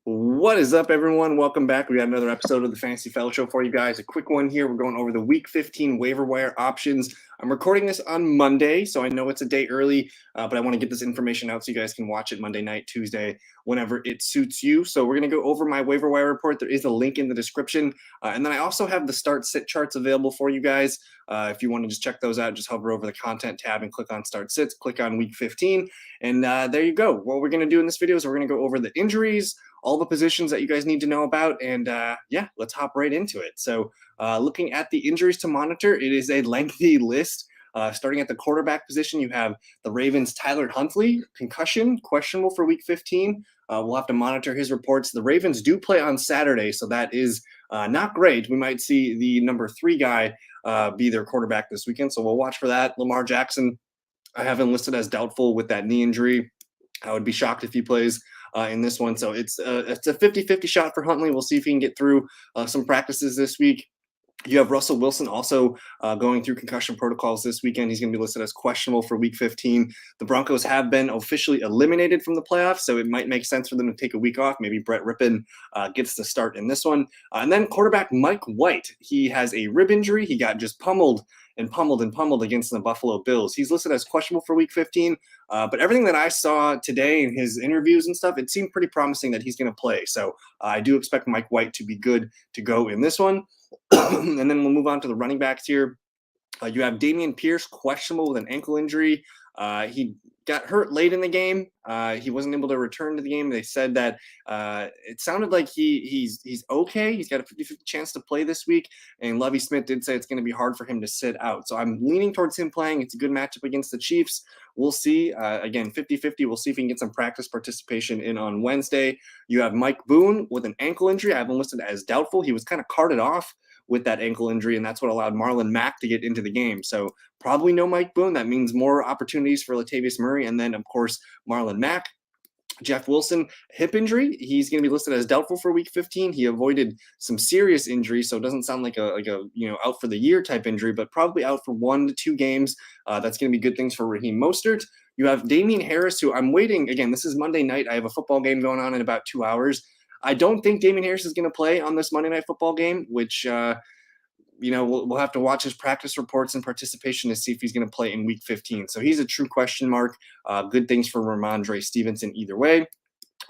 What is up, everyone? Welcome back. We got another episode of the Fantasy Fellow Show for you guys. A quick one here. We're going over the Week 15 waiver wire options. I'm recording this on Monday, so I know it's a day early, but I want to get this information out so you guys can watch it Monday night, Tuesday, whenever it suits you. So we're going to go over my waiver wire report. There is a link in the description, and then I also have the start-sit charts available for you guys. If you want to just check those out, just hover over the content tab and click on start sits, click on Week 15, and there you go. What we're going to do in this video is we're going to go over the injuries, all the positions that you guys need to know about, and yeah, let's hop right into it. So looking at the injuries to monitor, it is a lengthy list. Starting at the quarterback position, you have the Ravens' Tyler Huntley, concussion, questionable for Week 15. We'll have to monitor his reports. The Ravens do play on Saturday, so that is not great. We might see the number 3 guy be their quarterback this weekend, so we'll watch for that. Lamar Jackson, I have him listed as doubtful with that knee injury. I would be shocked if he plays in this one. So it's a 50-50 shot for Huntley. We'll see if he can get through some practices this week. You have Russell Wilson also going through concussion protocols this weekend. He's going to be listed as questionable for Week 15. The Broncos have been officially eliminated from the playoffs, so it might make sense for them to take a week off. Maybe Brett Rippon gets the start in this one. And then quarterback Mike White. He has a rib injury. He got just pummeled against the Buffalo Bills. He's listed as questionable for Week 15, but everything that I saw today in his interviews and stuff, it seemed pretty promising that he's going to play. So I do expect Mike White to be good to go in this one. And then we'll move on to the running backs here. You have Dameon Pierce, questionable with an ankle injury. He got hurt late in the game. He wasn't able to return to the game. They said that it sounded like he's okay. He's got a 50-50 chance to play this week. And Lovie Smith did say it's going to be hard for him to sit out. So I'm leaning towards him playing. It's a good matchup against the Chiefs. We'll see. Again, 50-50. We'll see if he can get some practice participation in on Wednesday. You have Mike Boone with an ankle injury. I have him listed as doubtful. He was kind of carted off with that ankle injury, and that's what allowed Marlon Mack to get into the game. So probably no Mike Boone. That means more opportunities for Latavius Murray, and then, of course, Marlon Mack. Jeff Wilson, hip injury. He's going to be listed as doubtful for Week 15. He avoided some serious injuries, so it doesn't sound like a out for the year type injury, but probably out for 1 to 2 games. That's going to be good things for Raheem Mostert. You have Damian Harris, who I'm waiting. Again, this is Monday night. I have a football game going on in about 2 hours. I don't think Damian Harris is going to play on this Monday Night Football game, which we'll have to watch his practice reports and participation to see if he's going to play in Week 15. So he's a true question mark. Good things for Ramondre Stevenson either way.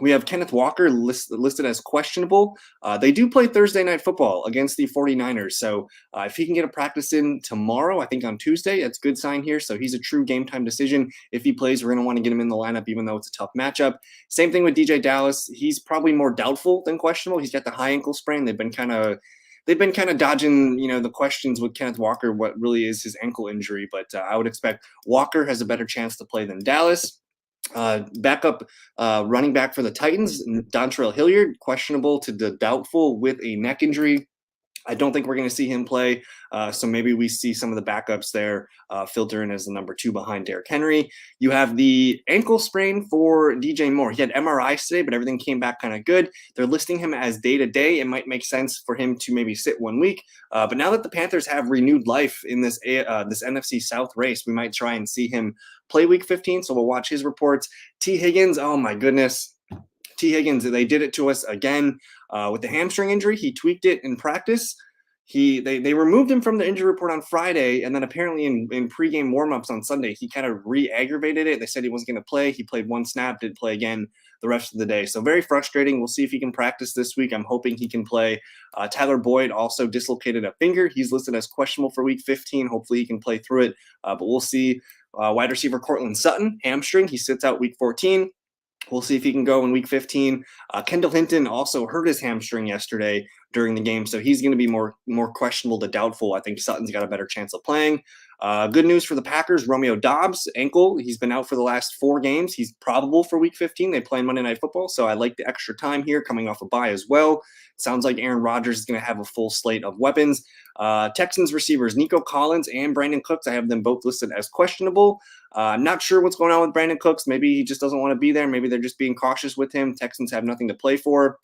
We have Kenneth Walker listed as questionable. They do play Thursday Night Football against the 49ers. So if he can get a practice in tomorrow, I think on Tuesday, that's a good sign here. So he's a true game time decision. If he plays, we're going to want to get him in the lineup, even though it's a tough matchup. Same thing with DJ Dallas. He's probably more doubtful than questionable. He's got the high ankle sprain. They've been kind of dodging, the questions with Kenneth Walker, what really is his ankle injury. But I would expect Walker has a better chance to play than Dallas. Backup running back for the Titans, Dontrell Hilliard, questionable to the doubtful with a neck injury. I don't think we're going to see him play, so maybe we see some of the backups there filter in as the number 2 behind Derrick Henry. You have the ankle sprain for DJ Moore. He had MRIs today, but everything came back kind of good. They're listing him as day-to-day. It might make sense for him to maybe sit 1 week, but now that the Panthers have renewed life in this NFC South race, we might try and see him play Week 15, so we'll watch his reports. T. Higgins, oh my goodness. T. Higgins, they did it to us again with the hamstring injury. He tweaked it in practice. They removed him from the injury report on Friday, and then apparently in pregame warmups on Sunday, he kind of re-aggravated it. They said he wasn't going to play. He played 1 snap, didn't play again the rest of the day. So very frustrating. We'll see if he can practice this week. I'm hoping he can play. Tyler Boyd also dislocated a finger. He's listed as questionable for Week 15. Hopefully he can play through it, but we'll see. Wide receiver Cortland Sutton, hamstring. He sits out Week 14. We'll see if he can go in Week 15. Kendall Hinton also hurt his hamstring yesterday during the game, so he's going to be more questionable to doubtful. I think Sutton's got a better chance of playing. Good news for the Packers, Romeo Doubs, ankle. He's been out for the last 4 games. He's probable for Week 15. They play Monday Night Football, so I like the extra time here coming off a bye as well. Sounds like Aaron Rodgers is going to have a full slate of weapons. Texans receivers, Nico Collins and Brandon Cooks, I have them both listed as questionable. I'm not sure what's going on with Brandon Cooks. Maybe he just doesn't want to be there. Maybe they're just being cautious with him. Texans have nothing to play for.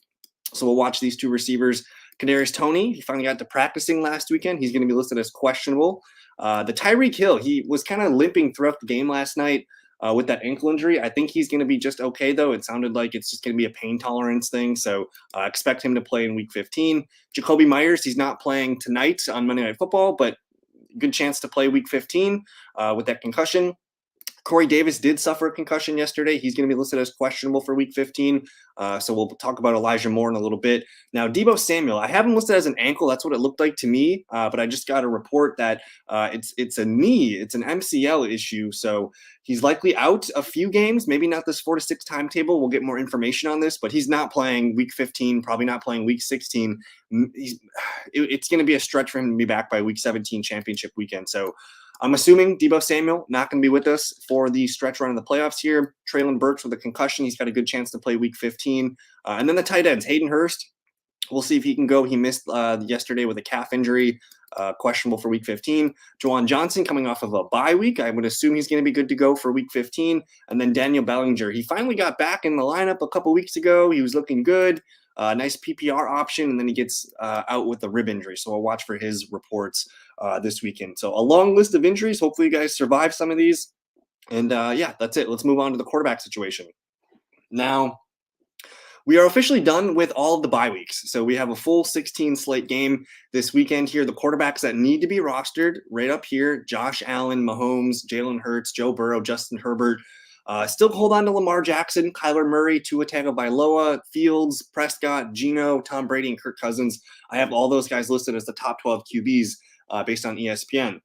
So we'll watch these 2 receivers. Kadarius Toney, he finally got to practicing last weekend. He's going to be listed as questionable. The Tyreek Hill, he was kind of limping throughout the game last night. with that ankle injury. I think he's going to be just okay, though. It sounded like it's just going to be a pain tolerance thing. So expect him to play in week 15. Jacoby Myers, he's not playing tonight on Monday Night Football, but good chance to play week 15 with that concussion. Corey Davis did suffer a concussion yesterday. He's going to be listed as questionable for week 15. So we'll talk about Elijah Moore in a little bit. Now, Deebo Samuel, I have him listed as an ankle. That's what it looked like to me. But I just got a report that it's a knee. It's an MCL issue. So he's likely out a few games, maybe not this 4 to 6 timetable. We'll get more information on this, but he's not playing week 15, probably not playing week 16. It's going to be a stretch for him to be back by week 17 championship weekend. So I'm assuming Deebo Samuel not going to be with us for the stretch run of the playoffs here. Traylon Burks with a concussion. He's got a good chance to play week 15. And then the tight ends, Hayden Hurst. We'll see if he can go. He missed yesterday with a calf injury, questionable for week 15. Juwan Johnson coming off of a bye week. I would assume he's going to be good to go for week 15. And then Daniel Bellinger. He finally got back in the lineup a couple weeks ago. He was looking good. Nice PPR option, and then he gets out with a rib injury. So I'll watch for his reports this weekend. So a long list of injuries. Hopefully you guys survive some of these. And yeah, that's it. Let's move on to the quarterback situation. Now, we are officially done with all of the bye weeks. So we have a full 16 slate game this weekend here. The quarterbacks that need to be rostered right up here: Josh Allen, Mahomes, Jalen Hurts, Joe Burrow, Justin Herbert. Still hold on to Lamar Jackson, Kyler Murray, Tua Tagovailoa, Fields, Prescott, Geno, Tom Brady, and Kirk Cousins. I have all those guys listed as the top 12 QBs based on ESPN.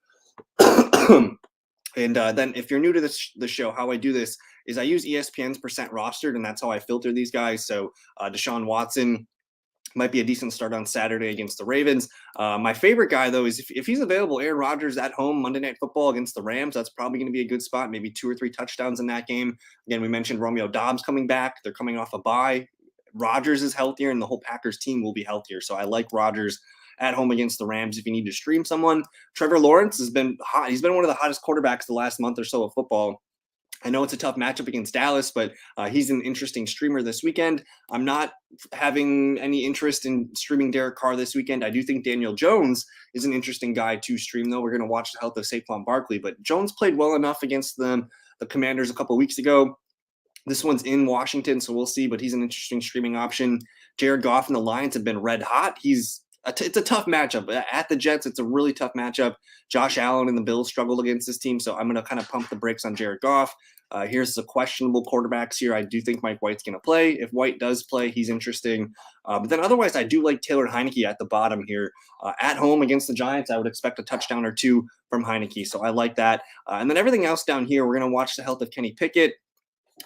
And then if you're new to the show, how I do this is I use ESPN's percent rostered, and that's how I filter these guys. So Deshaun Watson might be a decent start on Saturday against the Ravens. My favorite guy, though, is if he's available, Aaron Rodgers at home, Monday Night Football against the Rams. That's probably going to be a good spot, maybe 2 or 3 touchdowns in that game. Again, we mentioned Romeo Doubs coming back. They're coming off a bye. Rodgers is healthier, and the whole Packers team will be healthier. So I like Rodgers at home against the Rams if you need to stream someone. Trevor Lawrence has been hot. He's been one of the hottest quarterbacks the last month or so of football. I know it's a tough matchup against Dallas, but he's an interesting streamer this weekend. I'm not having any interest in streaming Derek Carr this weekend. I do think Daniel Jones is an interesting guy to stream, though. We're going to watch the health of Saquon Barkley, but Jones played well enough against the Commanders a couple weeks ago. This one's in Washington, so we'll see, but he's an interesting streaming option. Jared Goff and the Lions have been red hot. It's a tough matchup. At the Jets, it's a really tough matchup. Josh Allen and the Bills struggled against this team, so I'm going to kind of pump the brakes on Jared Goff. Here's the questionable quarterbacks here. I do think Mike White's going to play. If White does play, he's interesting. But then otherwise, I do like Taylor Heineke at the bottom here. At home against the Giants, I would expect a touchdown or 2 from Heineke, so I like that. And then everything else down here, we're going to watch the health of Kenny Pickett.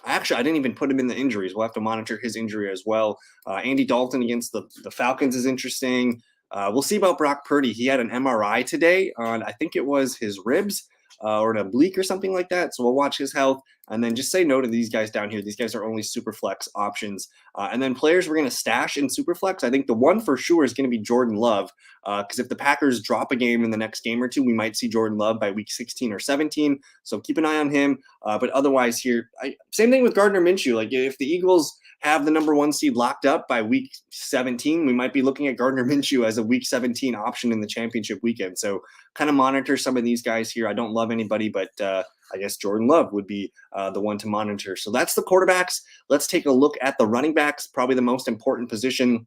Actually, I didn't even put him in the injuries. We'll have to monitor his injury as well. Andy Dalton against the Falcons is interesting. We'll see about Brock Purdy. He had an MRI today on, I think it was his ribs or an oblique or something like that. So we'll watch his health and then just say no to these guys down here. These guys are only super flex options. And then players we're going to stash in super flex. I think the one for sure is going to be Jordan Love because if the Packers drop a game in the next game or two, we might see Jordan Love by week 16 or 17. So keep an eye on him. But otherwise here, same thing with Gardner Minshew. Like if the Eagles have the number 1 seed locked up by week 17, we might be looking at Gardner Minshew as a week 17 option in the championship weekend. So kind of monitor some of these guys here. I don't love anybody, but I guess Jordan Love would be the one to monitor. So that's the quarterbacks. Let's take a look at the running backs, probably the most important position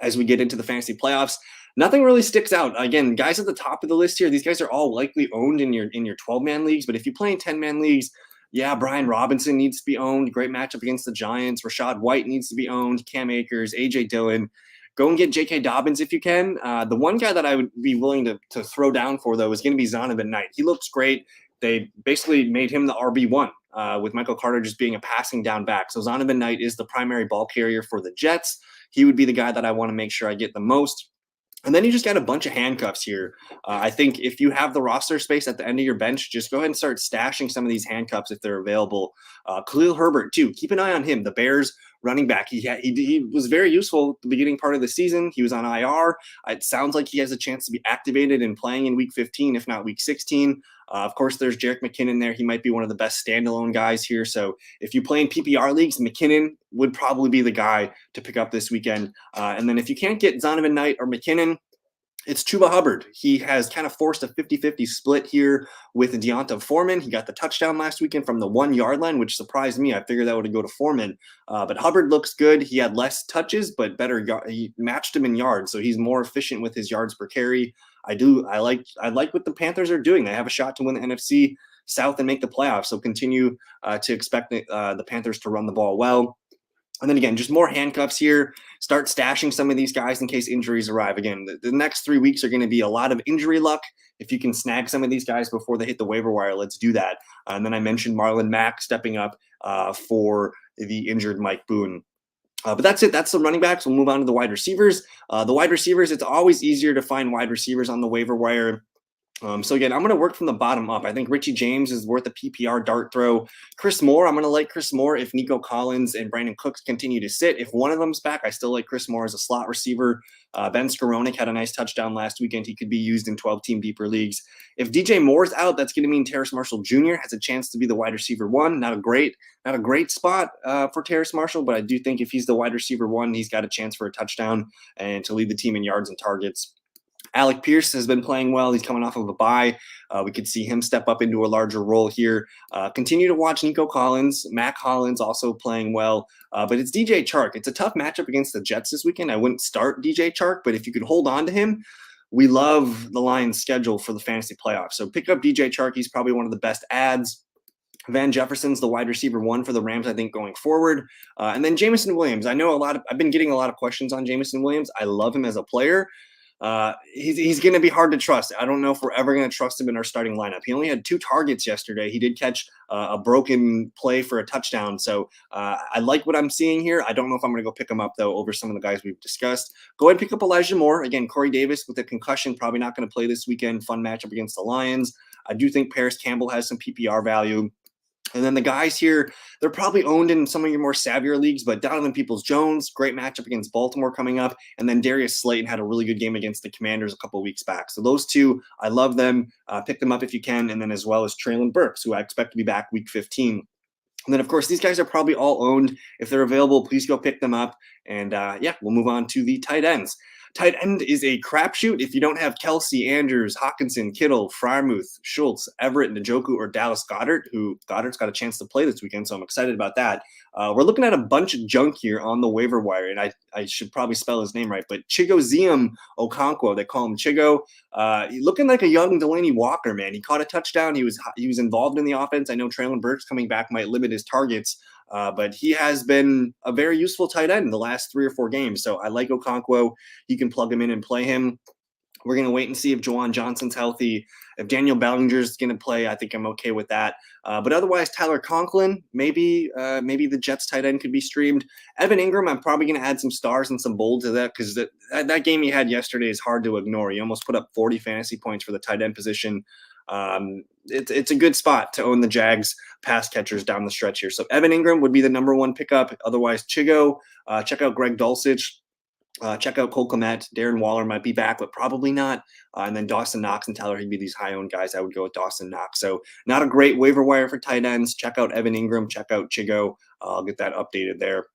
as we get into the fantasy playoffs. Nothing really sticks out. Again, guys at the top of the list here, these guys are all likely owned in your 12-man leagues, but if you play in 10-man leagues, yeah, Brian Robinson needs to be owned. Great matchup against the Giants. Rashad White needs to be owned. Cam Akers, A.J. Dillon. Go and get J.K. Dobbins if you can. The one guy that I would be willing to throw down for, though, is going to be Zonovan Knight. He looks great. They basically made him the RB1 with Michael Carter just being a passing down back. So Zonovan Knight is the primary ball carrier for the Jets. He would be the guy that I want to make sure I get the most. And then you just got a bunch of handcuffs here. I think if you have the roster space at the end of your bench, just go ahead and start stashing some of these handcuffs if they're available. Khalil Herbert, too. Keep an eye on him. The Bears running back. He was very useful at the beginning part of the season. He was on IR. It sounds like he has a chance to be activated and playing in week 15, if not week 16. Of course, there's Jerick McKinnon there. He might be one of the best standalone guys here. So if you play in PPR leagues, McKinnon would probably be the guy to pick up this weekend. And then if you can't get Zonovan Knight or McKinnon, It's Chuba Hubbard. He has kind of forced a 50-50 split here with Deonta Foreman. He got the touchdown last weekend from the 1 yard line, which surprised me. I figured that would go to Foreman. But Hubbard looks good. He had less touches, but better. He matched him in yards, so he's more efficient with his yards per carry. I like what the Panthers are doing. They have a shot to win the NFC South and make the playoffs. So continue to expect the Panthers to run the ball well. And then again, just more handcuffs here. Start stashing some of these guys in case injuries arrive. Again, the next 3 weeks are going to be a lot of injury luck. If you can snag some of these guys before they hit the waiver wire, let's do that. And then I mentioned Marlon Mack stepping up for the injured Mike Boone. But that's it. That's the running backs. We'll move on to the wide receivers. The wide receivers, it's always easier to find wide receivers on the waiver wire. So again, I'm going to work from the bottom up. I think Richie James is worth a PPR dart throw. Chris Moore, I'm going to like Chris Moore if Nico Collins and Brandon Cooks continue to sit. If one of them's back, I still like Chris Moore as a slot receiver. Ben Skowronek had a nice touchdown last weekend. He could be used in 12-team deeper leagues. If DJ Moore's out, that's going to mean Terrace Marshall Jr. has a chance to be the wide receiver one. Not a great spot for Terrace Marshall, but I do think if he's the wide receiver one, he's got a chance for a touchdown and to lead the team in yards and targets. Alec Pierce has been playing well. He's coming off of a bye. We could see him step up into a larger role here. Continue to watch Nico Collins. Mac Hollins also playing well. But it's DJ Chark. It's a tough matchup against the Jets this weekend. I wouldn't start DJ Chark, but if you could hold on to him, we love the Lions' schedule for the fantasy playoffs. So pick up DJ Chark. He's probably one of the best ads. Van Jefferson's the wide receiver one for the Rams, I think, going forward. And then Jameson Williams. I've been getting a lot of questions on Jameson Williams. I love him as a player. He's going to be hard to trust. I don't know if we're ever going to trust him in our starting lineup. He only had 2 targets yesterday. He did catch a broken play for a touchdown. So I like what I'm seeing here. I don't know if I'm going to go pick him up, though, over some of the guys we've discussed. Go ahead and pick up Elijah Moore. Again, Corey Davis with a concussion, probably not going to play this weekend. Fun matchup against the Lions. I do think Paris Campbell has some PPR value. And then the guys here, they're probably owned in some of your more savvier leagues, but Donovan Peoples-Jones, great matchup against Baltimore coming up. And then Darius Slayton had a really good game against the Commanders a couple of weeks back. So those two, I love them. Pick them up if you can. And then as well as Treylon Burks, who I expect to be back week 15. And then, of course, these guys are probably all owned. If they're available, please go pick them up. And, we'll move on to the tight ends. Tight end is a crapshoot. If you don't have Kelsey, Andrews, Hawkinson, Kittle, Freiermuth, Schultz, Everett, Njoku, or Dallas Goedert, who Goddard's got a chance to play this weekend, so I'm excited about that. We're looking at a bunch of junk here on the waiver wire, and I should probably spell his name right, but Chigoziem Okonkwo, they call him Chigo. Looking like a young Delaney Walker, man. He caught a touchdown. He was involved in the offense. I know Treylon Burks coming back might limit his targets, but he has been a very useful tight end in the last 3 or 4 games. So I like Okonkwo. You can plug him in and play him. We're going to wait and see if Juwan Johnson's healthy. If Daniel Bellinger's going to play, I think I'm okay with that. But otherwise, Tyler Conklin, maybe the Jets tight end could be streamed. Evan Ingram, I'm probably going to add some stars and some bold to that because that game he had yesterday is hard to ignore. He almost put up 40 fantasy points for the tight end position. It's a good spot to own the Jags pass catchers down the stretch here. So Evan Ingram would be the number 1 pickup. Otherwise, Chigo, check out Greg Dulcich. Check out Cole Kmet. Darren Waller might be back, but probably not. And then Dawson Knox and Tyler Higbee, these high-owned guys, I would go with Dawson Knox. So not a great waiver wire for tight ends. Check out Evan Ingram. Check out Chigo. I'll get that updated there.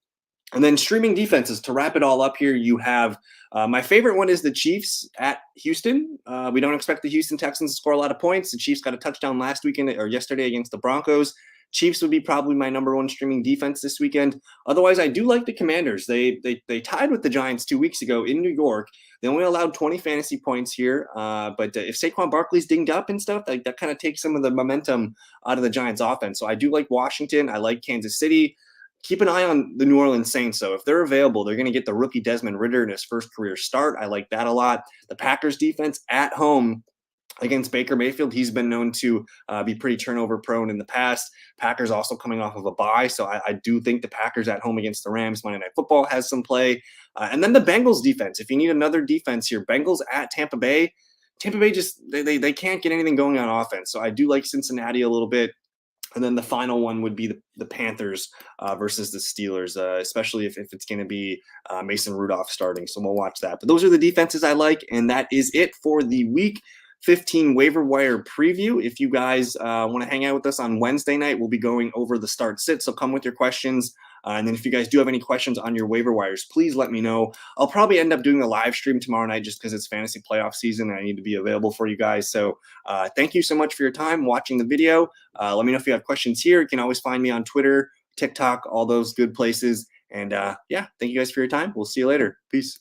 And then streaming defenses. To wrap it all up here, you have my favorite one is the Chiefs at Houston. We don't expect the Houston Texans to score a lot of points. The Chiefs got a touchdown last weekend or yesterday against the Broncos. Chiefs would be probably my number 1 streaming defense this weekend. Otherwise, I do like the Commanders. They tied with the Giants 2 weeks ago in New York. They only allowed 20 fantasy points here. But if Saquon Barkley's dinged up and stuff, that kind of takes some of the momentum out of the Giants offense. So I do like Washington. I like Kansas City. Keep an eye on the New Orleans Saints. So if they're available, they're going to get the rookie Desmond Ridder in his first career start. I like that a lot. The Packers defense at home against Baker Mayfield, he's been known to be pretty turnover prone in the past. Packers also coming off of a bye, so I do think the Packers at home against the Rams, Monday Night Football has some play. And then the Bengals defense. If you need another defense here, Bengals at Tampa Bay. Tampa Bay just they can't get anything going on offense. So I do like Cincinnati a little bit. And then the final one would be the Panthers versus the Steelers, especially if it's going to be Mason Rudolph starting. So we'll watch that. But those are the defenses I like, and that is it for the Week 15 waiver wire preview. If you guys want to hang out with us on Wednesday night, we'll be going over the start sit. So come with your questions And then if you guys do have any questions on your waiver wires, please let me know. I'll probably end up doing a live stream tomorrow night just because it's fantasy playoff season and I need to be available for you guys. So thank you so much for your time watching the video. Let me know if you have questions here. You can always find me on Twitter, TikTok, all those good places. And yeah, thank you guys for your time. We'll see you later. Peace.